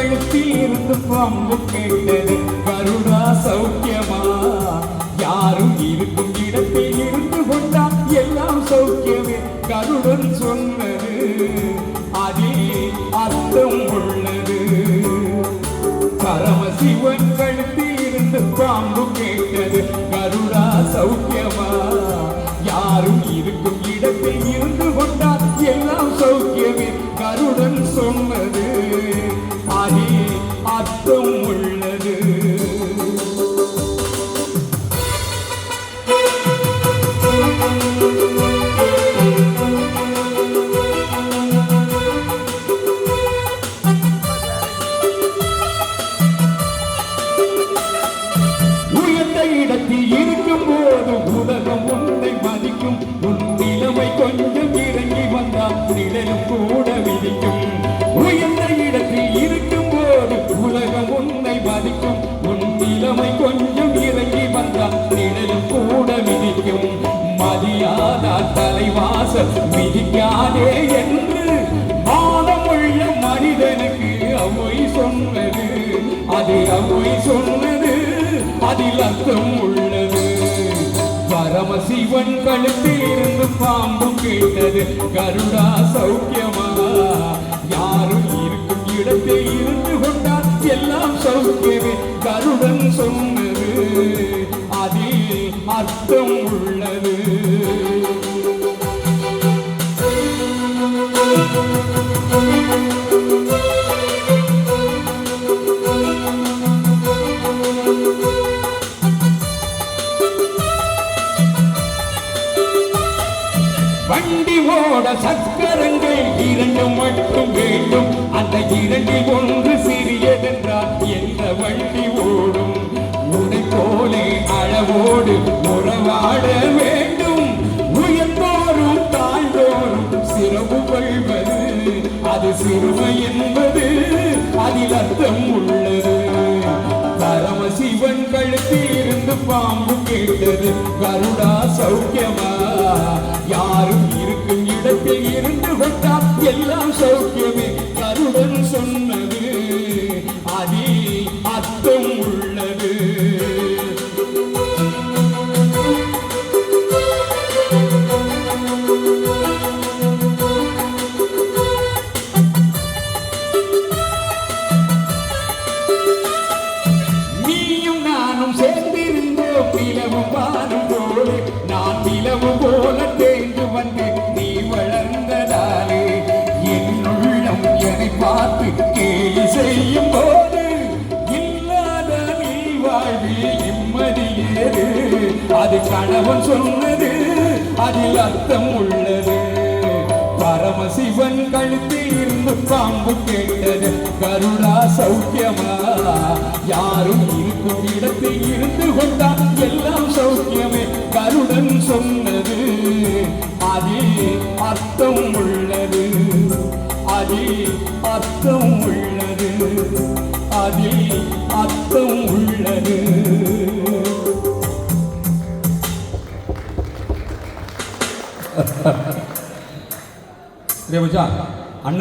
கழுத்தில் இருந்து பாம்பு கேட்டது கருடா சௌக்கியமா யாரும் இருக்கும் இடத்தில் இருந்து கொண்டா எல்லாம் சௌக்கியமே கருடன் சொன்னது அதில் அர்த்தம் உள்ளது பரமசிவன் கழுத்தில் இருந்து பாம்பு கேட்டது கருடா சௌக்கியமா யாரும் இருக்கும் இடத்தில் இருந்து கொண்டால் எல்லாம் சௌக்கியமே கருடன் சொன்னது அதில் அர்த்தம் உள்ளது உயர்ந்த இடத்தில் இருக்கும் போது உலகம் உன்னை மதிக்கும் உன் நிலைமை கொஞ்சம் இறங்கி வந்தால் நிழலும் கூட விதிக்கும் உயர்ந்த இடத்தில் இருக்கும் போது உலகம் உன்னை மதிக்கும் உன் நிலைமை கொஞ்சம் இறங்கி வந்தால் நிழலும் கூட விதிக்கும் மதியாதால் தலைவாசல் மிதிக்காதே என்று மானமுள்ள மனிதனுக்கு அவை சொன்னது அது அவை சொன்னது அதில் அர்த்தம் உள்ளது பரமசிவன் கழுத்தில் இருந்து பாம்பு கேட்டது கருடா சௌக்கியமா யாரும் இருக்கும் இடத்தில் இருந்து கொண்டால் எல்லாம் சௌக்கியமே கருடன் சொன்னது அதில் அர்த்தம் உள்ளது வண்டி ஓட சக்கரங்கள் இரண்டு மட்டும் வேண்டும் அந்த இரண்டில் ஒன்று சிறியதென்றால் எந்த வண்டி ஓடும் உன்னை போலே அளவோடு உறவாட வேண்டும் உயர்ந்தோறும் தாழ்ந்தோறும் சிறப்பு கொள்வது அது சிறுமை என்பது அதில் அர்த்தம் உள்ளது பரமசிவன் கழுத்தில் இருந்து பாம்பு கேட்டது கருடா சௌக்கியமா யாரும் இருக்கும் இடத்தில் இருந்து கொண்டால் எல்லாம் சௌக்கியமே கருடன் சொன்னது அதில் அர்த்தம் உள்ளது நீயும் நானும் சேர்ந்திருந்தோம் நிலவும் வானும் போல நான் நிலவு போல தேர்ந்து வந்து நீ வளர்ந்ததாலே என்னுள்ளம் என்னை பார்த்து கேலி செய்யும் போது இல்லாத நீ வாழ்வில் நிம்மதியேது அது கணவன் சொன்னது அதில் அர்த்தம் உள்ளது பரமசிவன் கழுத்தில் இருந்து பாம்பு கேட்டது கருடா சௌக்கியமா யாரும் இருக்கும் இடத்தில் இருந்து கொண்டால் எல்லாம் சௌக்கியமே கருடன் சொன்னது அதில் அர்த்தம் உள்ளது அதில் அர்த்தம் உள்ளது அதில் அர்த்தம் உள்ளது Dia baca